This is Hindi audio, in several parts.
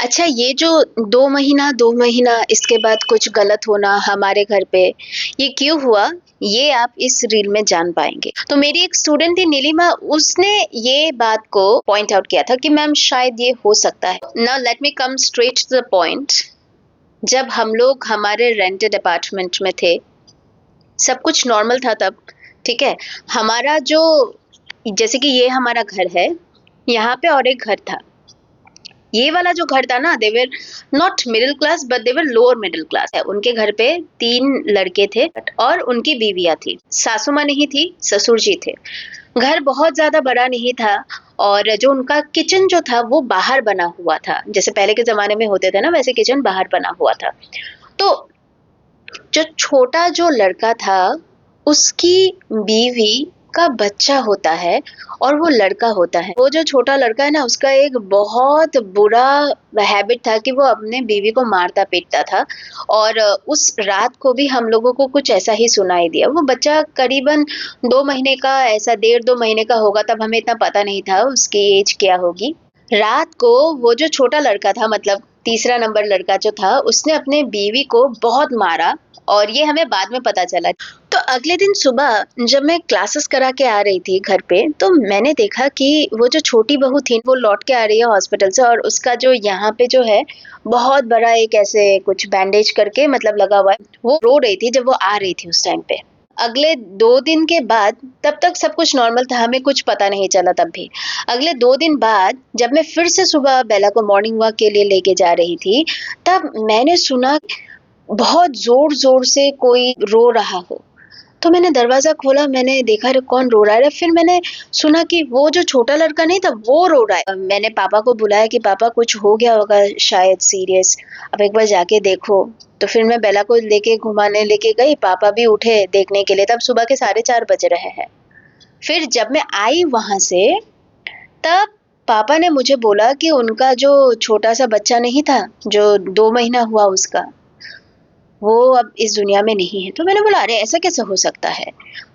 अच्छा, ये जो 2 महीना इसके बाद कुछ गलत होना हमारे घर पे, ये क्यों हुआ? ये आप इस रील में जान पाएँगे। तो मेरी एक स्टूडेंट थी नीलिमा, उसने ये बात को पॉइंट आउट किया था कि मैम शायद ये हो सकता है। Now let me come straight to the point. जब हम लोग हमारे रेंटेड अपार्टमेंट में थे, सब कुछ नॉर्मल था तब, ठीक है? हमारा जो जैसे कि ये हमारा घर है, यहाँ पे और एक घर था। ये वाला जो घर था ना, they were not middle class but they were lower middle class है। उनके घर पे 3 लड़के थे और उनकी बीवियां थी। सासू माँ नहीं थी, ससुर जी थे। घर बहुत ज्यादा बड़ा नहीं था और जो उनका किचन जो था वो बाहर बना हुआ था, जैसे पहले के जमाने में होते थे ना, वैसे किचन बाहर बना हुआ था। तो जो छोटा जो लड़का था, उसकी बीवी का बच्चा होता है और वो लड़का होता है। वो जो छोटा लड़का है ना, उसका एक बहुत बुरा हैबिट था कि वो अपने बीवी को मारता पीटता था। और उस रात को भी हम लोगों को कुछ ऐसा ही सुनाई दिया। वो बच्चा करीबन 2 महीने का, ऐसा 1.5-2 महीने का होगा, तब हमें इतना पता नहीं था उसकी एज क्या होगी। रात को वो जो छोटा लड़का था, मतलब तीसरा नंबर लड़का जो था, उसने अपने बीवी को बहुत मारा और ये हमें बाद में पता चला। तो अगले दिन सुबह जब मैं क्लासेस करा के आ रही थी घर पे, तो मैंने देखा कि वो जो छोटी बहू थी वो लौट के आ रही है हॉस्पिटल से, और उसका जो यहाँ पे जो है बहुत बड़ा एक ऐसे कुछ बैंडेज करके मतलब लगा हुआ है। वो रो रही थी जब वो आ रही थी उस टाइम पे। अगले 2 दिन के बाद, तब तक सब कुछ नॉर्मल था, हमें कुछ पता नहीं चला तब भी। अगले 2 दिन बाद जब मैं फिर से सुबह बेला को मॉर्निंग वॉक के लिए लेके जा रही थी, तब मैंने सुना बहुत जोर-जोर से कोई रो रहा हो। तो मैंने दरवाज़ा खोला, मैंने देखा अरे कौन रो रहा है? फिर मैंने सुना कि वो जो छोटा लड़का नहीं था, वो रो रहा है। मैंने पापा को बुलाया कि पापा कुछ हो गया होगा शायद सीरियस, अब एक बार जाके देखो। तो फिर मैं बेला को लेके घुमाने लेके गई, पापा भी उठे देखने के लिए, तब सुबह के 4:30 बज रहे हैं। फिर जब मैं आई वहाँ से, तब पापा ने मुझे बोला कि उनका जो छोटा-सा बच्चा नहीं था, जो 2 महीना हुआ उसका, वो अब इस दुनिया में नहीं है। तो मैंने बोला अरे ऐसा कैसे हो सकता है?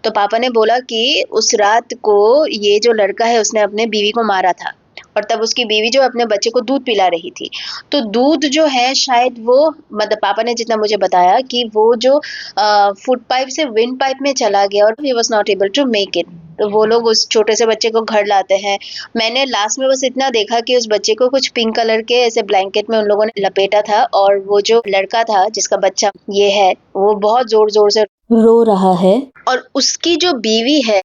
तो पापा ने बोला कि उस रात को ये जो लड़का है उसने अपने बीवी को मारा था और तब उसकी बीवी जो अपने बच्चे को दूध पिला रही थी। तो दूध जो है शायद वो, मतलब पापा ने जितना मुझे बताया कि वो जो फूड पाइप से विंड पाइप में चला गया और he was not able to make it. तो वो लोग उस छोटे से बच्चे को घर लाते हैं। मैंने लास्ट में बस इतना देखा कि उस बच्चे को कुछ पिंक कलर के ऐसे ब्लैंकेट में उन लोगों ने लपेटा था और वो जो लड़का था जिसका बच्चा ये है, वो बहुत ज़ोर-ज़ोर से रो रहा है और उसकी जो बीवी है